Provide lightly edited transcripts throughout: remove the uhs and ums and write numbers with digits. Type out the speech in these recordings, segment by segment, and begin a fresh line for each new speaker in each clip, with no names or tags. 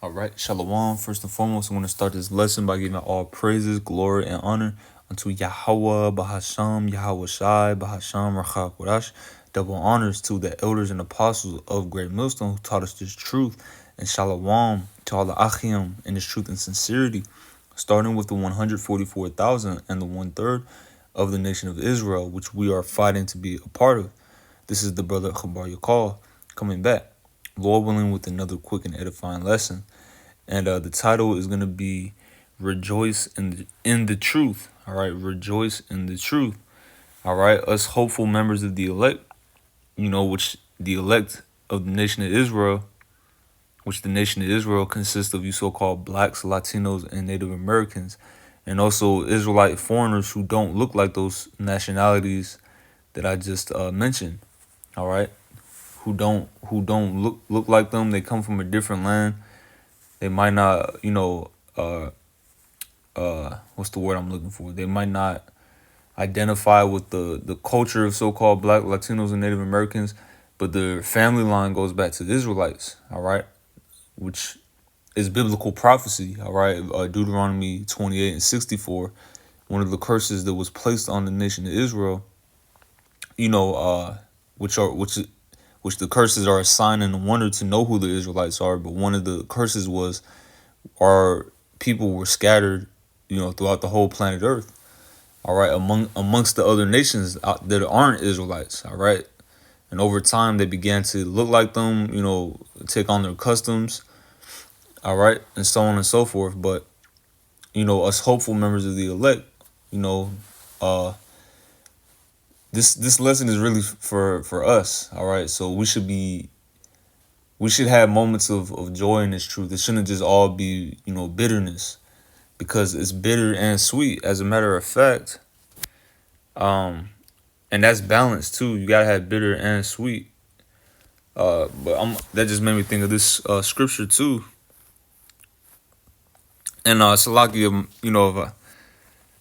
All right, Shalom. First and foremost, I want to start this lesson by giving all praises, glory, and honor unto YAHAWAH, Bahasham, YAHAWASHI, Bahasham, YAHAWASHI. Double honors to the elders and apostles of Great Millstone who taught us this truth. And Shalom to all the Achim in this truth and sincerity, starting with the 144,000 and the 1/3 of the nation of Israel, which we are fighting to be a part of. This is the brother Chabar Yakal coming back, Lord willing, with another quick and edifying lesson. And the title is going to be Rejoice in the Truth. All right, rejoice in the truth. All right, us hopeful members of the elect, which the elect of the nation of Israel, which the nation of Israel consists of you so-called blacks, Latinos, and Native Americans, and also Israelite foreigners who don't look like those nationalities that I just mentioned. All right, who don't look like them. They come from a different land. They might not, what's the word I'm looking for? They might not identify with the culture of so-called black, Latinos, and Native Americans, but their family line goes back to the Israelites, all right, which is biblical prophecy, all right. Deuteronomy 28:64, one of the curses that was placed on the nation of Israel, which the curses are a sign and a wonder to know who the Israelites are. But one of the curses was our people were scattered, throughout the whole planet Earth. All right, amongst the other nations that aren't Israelites. All right, and over time they began to look like them, take on their customs. All right, and so on and so forth. But us hopeful members of the elect, this lesson is really for us. All right, so we should have moments of joy in this truth. It shouldn't just all be bitterness, because it's bitter and sweet, as a matter of fact. And that's balanced too. You gotta have bitter and sweet. But that just made me think of this scripture too. And Salaki,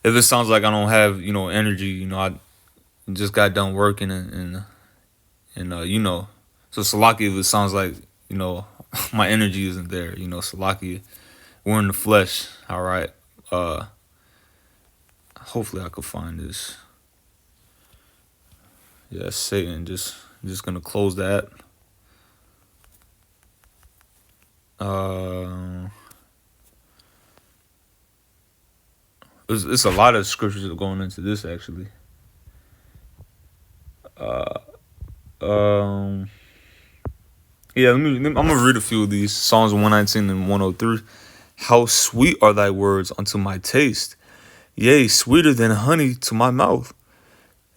if it sounds like I don't have energy, I just got done working and so Salaki, if it sounds like my energy isn't there, Salaki, we're in the flesh. All right. Hopefully I could find this. Yeah, Satan. Just gonna close that. It's a lot of scriptures going into this actually. Yeah, I'm gonna read a few of these. Psalms 119 and 103. How sweet are thy words unto my taste, yea, sweeter than honey to my mouth.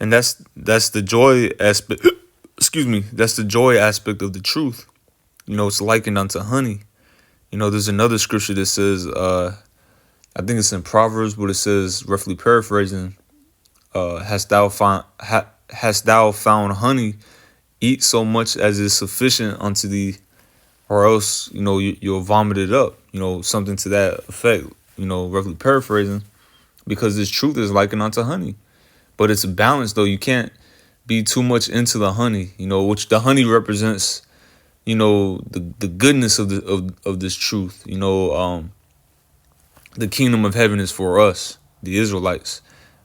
And that's the joy aspect. Excuse me. That's the joy aspect of the truth. It's likened unto honey. There's another scripture that says, I think it's in Proverbs, but it says, roughly paraphrasing, hast thou found honey? Eat so much as is sufficient unto thee, or else you'll vomit it up. Something to that effect. Roughly paraphrasing, because this truth is likened unto honey, but it's balanced though. You can't be too much into the honey. Which the honey represents. The goodness of this truth. The kingdom of heaven is for us, the Israelites.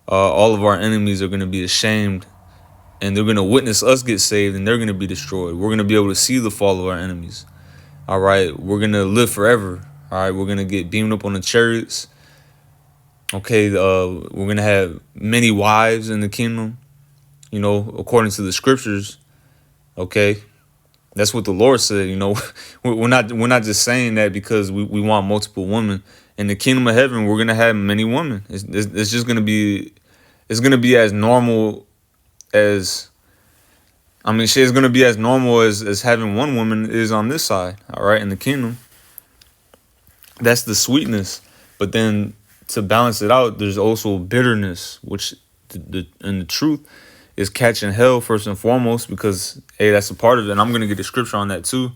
All of our enemies are going to be ashamed, and they're going to witness us get saved, and they're going to be destroyed. We're going to be able to see the fall of our enemies. All right, we're going to live forever. All right, we're going to get beamed up on the chariots. Okay, we're going to have many wives in the kingdom, according to the scriptures. Okay, that's what the Lord said. We're not just saying that because we want multiple women. In the kingdom of heaven, we're going to have many women. It's just going to be, it's going to be as normal as, it's going to be as normal as having one woman is on this side. All right, in the kingdom. That's the sweetness. But then to balance it out, there's also bitterness, which in the truth is catching hell first and foremost, because hey, that's a part of it. And I'm going to get the scripture on that too.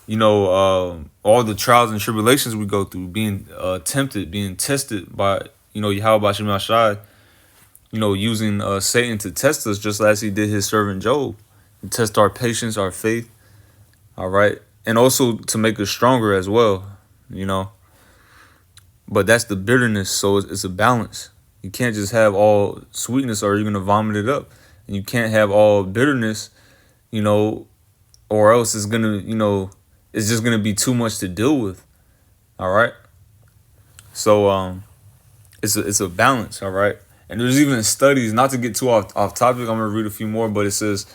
All the trials and tribulations we go through, being tempted, being tested by, YAHAWASHI, using Satan to test us, just as he did his servant Job, to test our patience, our faith. All right. And also to make us stronger as well. you know. But that's the bitterness, so it's a balance. You can't just have all sweetness or you're gonna vomit it up. And you can't have all bitterness, you know, or else it's gonna, it's just gonna be too much to deal with. All right. So it's a balance, all right. And there's even studies, not to get too off topic, I'm gonna read a few more, but it says,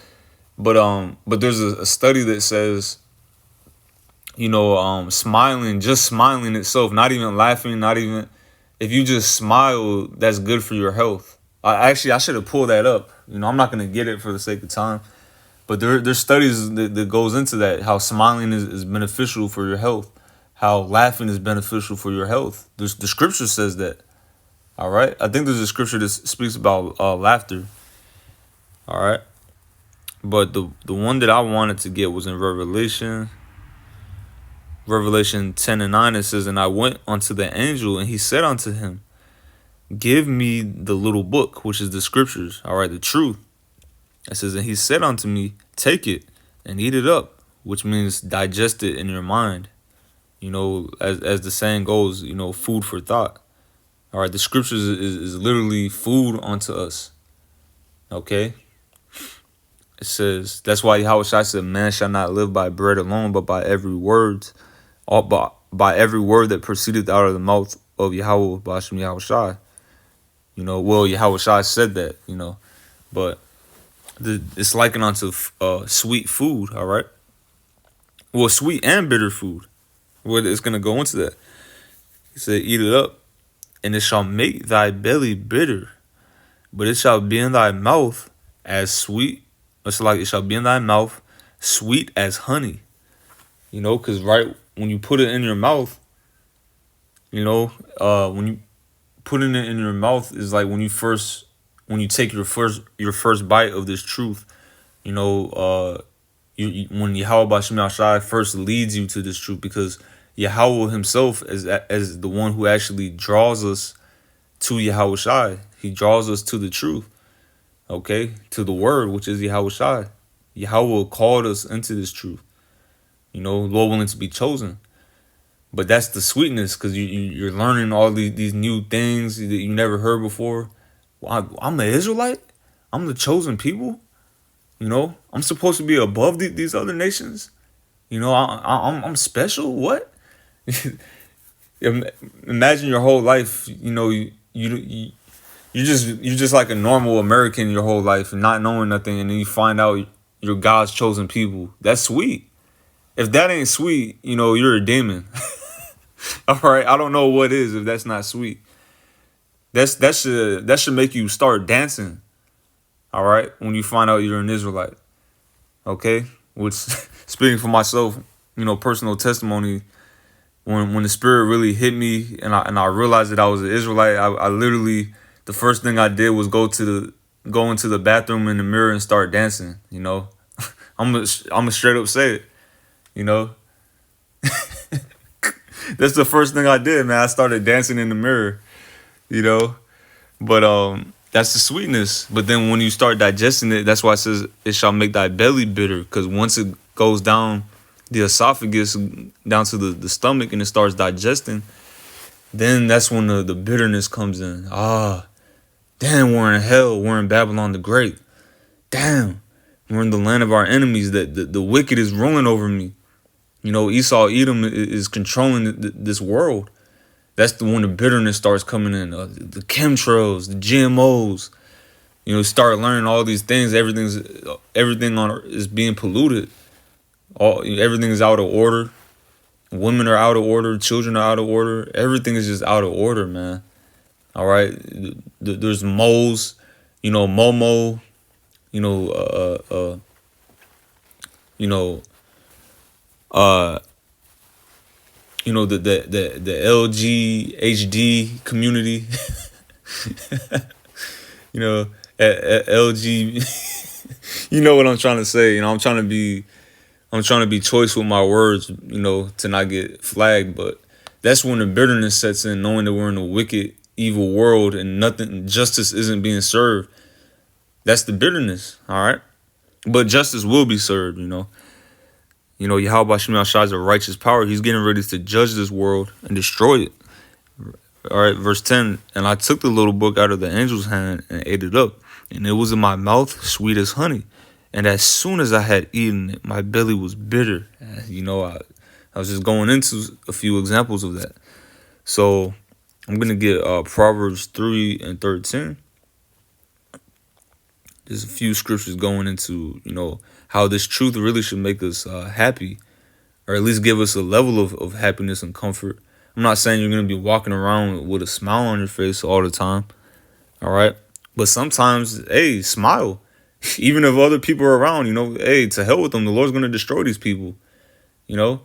but there's a study that says, smiling, just smiling itself, not even laughing, not even, if you just smile, that's good for your health. I should have pulled that up. I'm not gonna get it for the sake of time, but there's studies that goes into that, how smiling is beneficial for your health, how laughing is beneficial for your health. The scripture says that. All right, I think there's a scripture that speaks about laughter. All right, but the one that I wanted to get was in Revelation 10:9. It says, "And I went unto the angel, and he said unto him, Give me the little book, which is the scriptures, all right, the truth." It says, "And he said unto me, Take it and eat it up," which means digest it in your mind. As the saying goes, food for thought. All right, the scriptures is literally food unto us. Okay? It says, that's why YAHAWASHI said, "Man shall not live by bread alone, but by every word, by every word that proceedeth out of the mouth of Yahawah, Bashim YAHAWASHI." YAHAWASHI said that, but it's likened unto sweet food, all right? Well, sweet and bitter food. It's going to go into that. He said, "Eat it up, and it shall make thy belly bitter, but it shall be in thy mouth as sweet." It's like it shall be in thy mouth sweet as honey. Because right when you put it in your mouth, when you putting it in your mouth is like when you take your first bite of this truth, when Yahawah Bashim Yahshai first leads you to this truth, because Yahawah himself as the one who actually draws us to YAHAWASHI. He draws us to the truth, okay, to the word, which is YAHAWASHI. Yahawah called us into this truth, Lord willing to be chosen. But that's the sweetness, because you're learning all these new things that you never heard before. I'm an Israelite. I'm the chosen people. I'm supposed to be above these other nations. I'm special. What? Imagine your whole life. You're just like a normal American your whole life, and not knowing nothing, and then you find out you're God's chosen people. That's sweet. If that ain't sweet, you're a demon. All right, I don't know what is if that's not sweet. That should make you start dancing. All right, when you find out you're an Israelite. Okay, which speaking for myself, personal testimony. When the Spirit really hit me and I realized that I was an Israelite, I literally, the first thing I did was go into the bathroom in the mirror and start dancing. I'm a straight up say it. That's the first thing I did, man. I started dancing in the mirror, But that's the sweetness. But then when you start digesting it, that's why it says it shall make thy belly bitter. Because once it goes down the esophagus, down to the stomach, and it starts digesting, then that's when the bitterness comes in. Damn, we're in hell. We're in Babylon the Great. Damn, we're in the land of our enemies. That the wicked is ruling over me. Esau, Edom is controlling this world. That's when the bitterness starts coming in. The chemtrails, the GMOs. Start learning all these things. Everything is being polluted. Everything is out of order. Women are out of order. Children are out of order. Everything is just out of order, man. All right. There's moles. Momo. The LG community, LG, what I'm trying to say. I'm trying to be choice with my words, to not get flagged. But that's when the bitterness sets in, knowing that we're in a wicked, evil world and justice isn't being served. That's the bitterness, all right? But justice will be served, You know, YAHAWASHI is a righteous power. He's getting ready to judge this world and destroy it. All right, verse 10. And I took the little book out of the angel's hand and ate it up, and it was in my mouth sweet as honey. And as soon as I had eaten it, my belly was bitter. You know, I was just going into a few examples of that. So I'm going to get Proverbs 3 and 13. There's a few scriptures going into, you know, how this truth really should make us happy, or at least give us a level of happiness and comfort. I'm not saying you're going to be walking around with a smile on your face all the time, all right? But sometimes, hey, smile. Even if other people are around, you know, hey, to hell with them. The Lord's going to destroy these people, you know?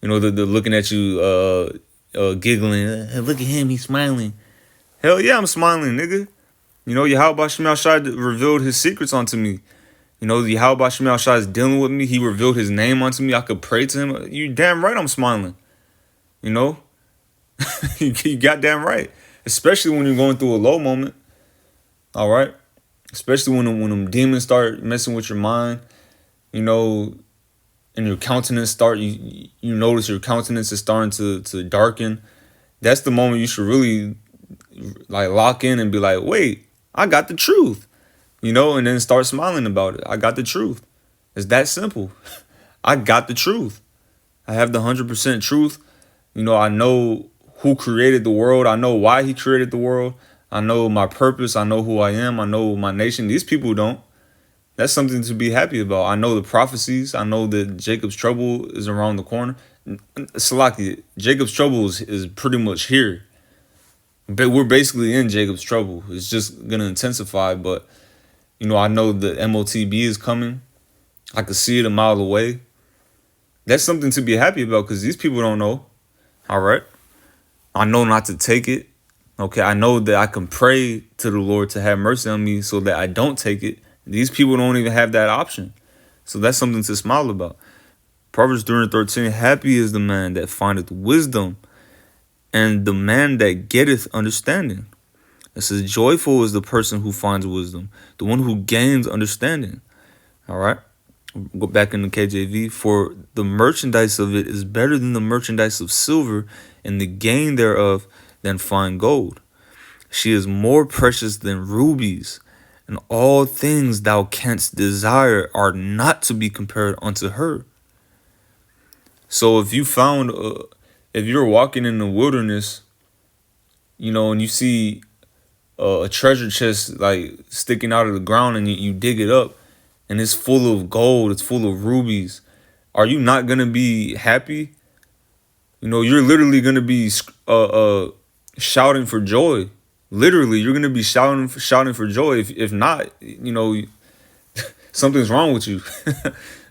You know, they're looking at you giggling. Hey, look at him, he's smiling. Hell yeah, I'm smiling, nigga. You know, YAHAWASHI revealed his secrets onto me. You know, YAHAWASHI is dealing with me. He revealed his name onto me. I could pray to him. You damn right I'm smiling. You know? You goddamn right. Especially when you're going through a low moment. All right? Especially when them demons start messing with your mind. You know, and your countenance you notice your countenance is starting to darken. That's the moment you should really like lock in and be like, wait, I got the truth, you know, and then start smiling about it. I got the truth. It's that simple. I got the truth. I have the 100% truth. You know, I know who created the world. I know why he created the world. I know my purpose. I know who I am. I know my nation. These people don't. That's something to be happy about. I know the prophecies. I know that Jacob's trouble is around the corner. Salaki, Jacob's trouble is pretty much here. But we're basically in Jacob's trouble. It's just going to intensify. But, you know, I know the MOTB is coming. I could see it a mile away. That's something to be happy about because these people don't know. All right. I know not to take it. Okay. I know that I can pray to the Lord to have mercy on me so that I don't take it. These people don't even have that option. So that's something to smile about. Proverbs 3 and 13. Happy is the man that findeth wisdom, and the man that getteth understanding. It says, joyful is the person who finds wisdom, the one who gains understanding. All right. Go back in the KJV. For the merchandise of it is better than the merchandise of silver, and the gain thereof than fine gold. She is more precious than rubies, and all things thou canst desire are not to be compared unto her. So if you found, if you're walking in the wilderness, you know, and you see a treasure chest like sticking out of the ground, and you dig it up, and it's full of gold, it's full of rubies, are you not gonna be happy? You know, you're literally gonna be shouting for joy. Literally, you're gonna be shouting for joy. If not, you know, something's wrong with you.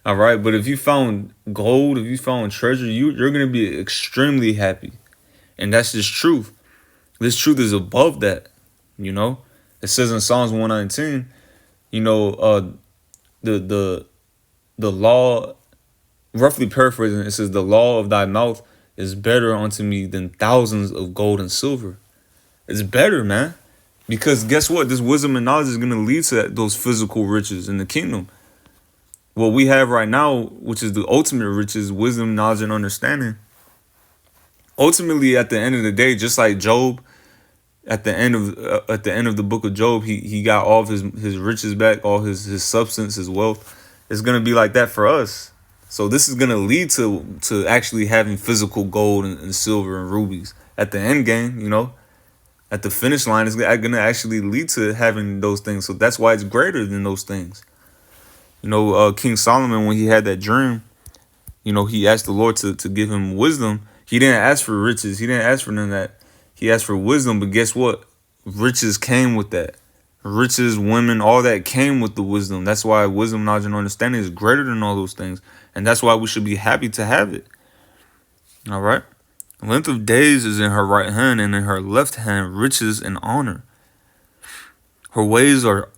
All right, but if you found gold, if you found treasure, you're gonna be extremely happy, and that's just truth. This truth is above that. You know, it says in Psalms 119. You know, the law, roughly paraphrasing, it says the law of thy mouth is better unto me than thousands of gold and silver. It's better, man. Because guess what? This wisdom and knowledge is going to lead to those physical riches in the kingdom. What we have right now, which is the ultimate riches, wisdom, knowledge, and understanding. Ultimately, at the end of the day, just like Job, at the end of the book of Job, he got all of his riches back, all his substance, his wealth. It's going to be like that for us. So this is going to lead to actually having physical gold and silver and rubies at the end game, you know. At the finish line, it's going to actually lead to having those things. So that's why it's greater than those things. You know, King Solomon, when he had that dream, you know, he asked the Lord to give him wisdom. He didn't ask for riches. He didn't ask for none of that. He asked for wisdom. But guess what? Riches came with that. Riches, women, all that came with the wisdom. That's why wisdom, knowledge, and understanding is greater than all those things. And that's why we should be happy to have it. All right. Length of days is in her right hand, and in her left hand riches and honor. Her ways are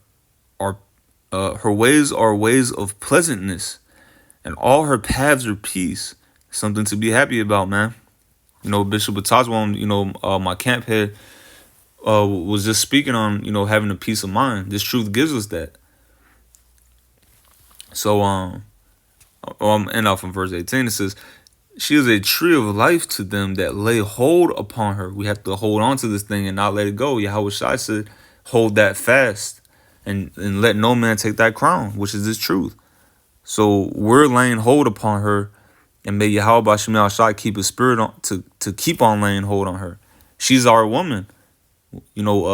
ways of pleasantness, and all her paths are peace. Something to be happy about, man. You know, Bishop Batazwa, you know, my camp head, was just speaking on, you know, having a peace of mind. This truth gives us that. So, and off from verse 18, it says, she is a tree of life to them that lay hold upon her. We have to hold on to this thing and not let it go. YAHAWASHI said, hold that fast and let no man take that crown, which is this truth. So we're laying hold upon her, and may Yahweh Shai keep his spirit on to keep on laying hold on her. She's our woman.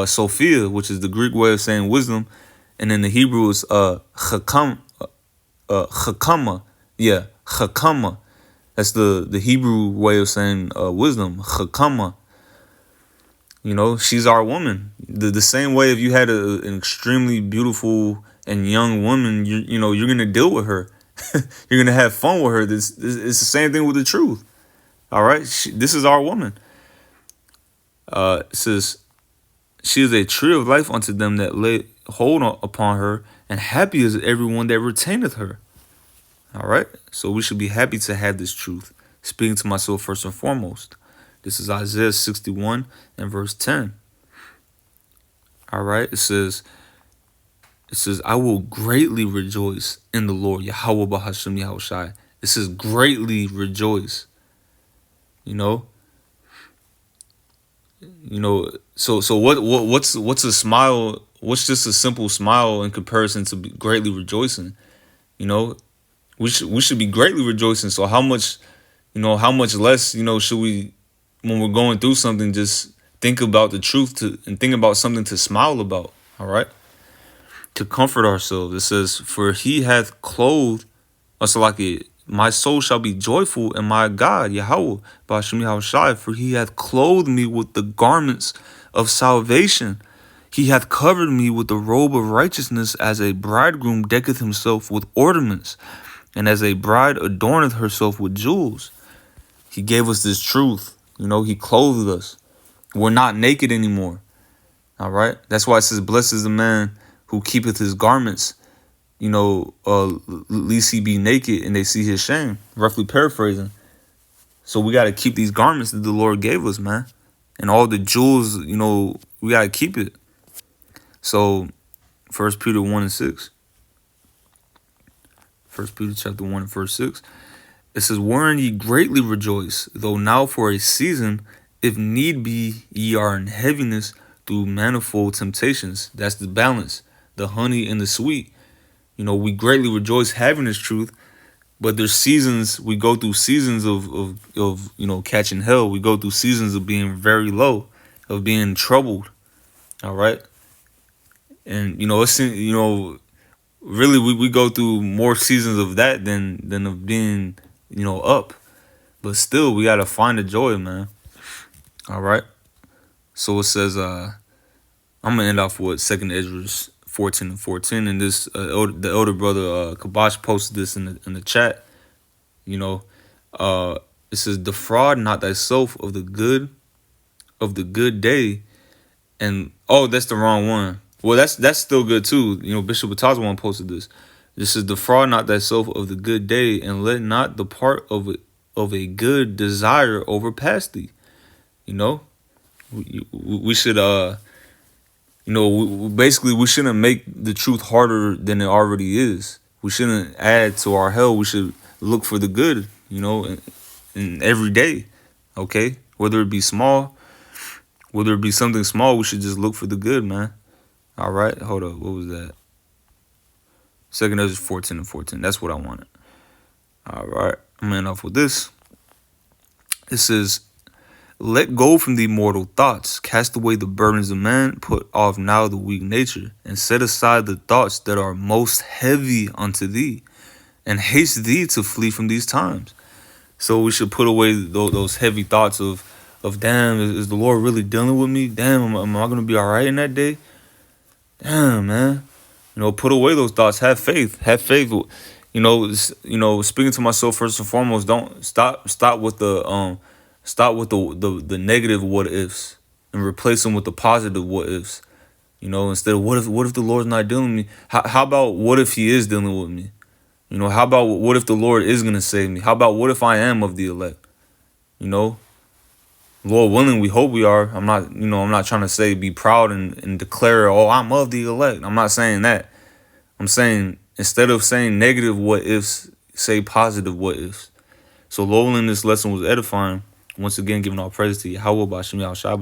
Sophia, which is the Greek way of saying wisdom, and in the Hebrew is chakama. Yeah, chakama. That's the Hebrew way of saying wisdom, chakama. She's our woman. The same way if you had an extremely beautiful and young woman, you're gonna deal with her. You're gonna have fun with her. This it's the same thing with the truth. All right, this is our woman. It says, she is a tree of life unto them that lay hold upon her, and happy is everyone that retaineth her. All right, so we should be happy to have this truth. Speaking to myself first and foremost. This is Isaiah 61 and verse 10. All right, it says, I will greatly rejoice in the Lord. Yahweh Bahashem Yahushai. It says greatly rejoice. So what's a smile? What's just a simple smile in comparison to greatly rejoicing? We should be greatly rejoicing. So how much less, should we, when we're going through something, just think about the truth and think about something to smile about, all right? To comfort ourselves. It says, for he hath clothed us like it. My soul shall be joyful in my God, Yahweh, Ba'ashim Yahushai, for he hath clothed me with the garments of salvation. He hath covered me with the robe of righteousness, as a bridegroom decketh himself with ornaments, and as a bride adorneth herself with jewels. He gave us this truth. He clothed us. We're not naked anymore. All right? That's why it says, blessed is the man who keepeth his garments, lest he be naked and they see his shame. Roughly paraphrasing. So we got to keep these garments that the Lord gave us, man. And all the jewels, we got to keep it. So 1 Peter 1 and 6. 1 Peter chapter 1 and verse 6. It says, wherein ye greatly rejoice, though now for a season, if need be, ye are in heaviness through manifold temptations. That's the balance, the honey and the sweet. We greatly rejoice having this truth, but there's seasons, we go through seasons of catching hell. We go through seasons of being very low, of being troubled. All right. And, really we go through more seasons of that than of being, up. But still, we got to find the joy, man. All right. So it says, I'm going to end off with 2nd Ezra 14 and 14. And this, the elder brother, Kabash, posted this in the chat. It says, defraud not thyself of the good day. And, oh, that's the wrong one. Well, that's still good too. Bishop Batazwan posted this. This is, defraud not thyself of the good day, and let not the part of a good desire overpass thee. We should basically we shouldn't make the truth harder than it already is. We shouldn't add to our hell. We should look for the good, in every day. Okay, whether it be small, whether it be something small, we should just look for the good, man. All right, hold up. What was that? 2nd Ezra 14 and 14. That's what I wanted. All right, I'm ending off with this. It says, let go from the mortal thoughts, cast away the burdens of man, put off now the weak nature, and set aside the thoughts that are most heavy unto thee, and haste thee to flee from these times. So we should put away those heavy thoughts of damn, is the Lord really dealing with me? Damn, am I going to be all right in that day? Damn, man. Put away those thoughts. Have faith. Have faith. Speaking to myself first and foremost, don't stop with the negative what ifs and replace them with the positive what ifs. Instead of what if the Lord's not dealing with me? How about what if he is dealing with me? How about what if the Lord is going to save me? How about what if I am of the elect? Lord willing, we hope we are. I'm not trying to say be proud and declare, oh, I'm of the elect. I'm not saying that. I'm saying, instead of saying negative what ifs, say positive what ifs. So Lowell in this lesson was edifying. Once again, giving all praise to Yahawah, Bashim Yahshua,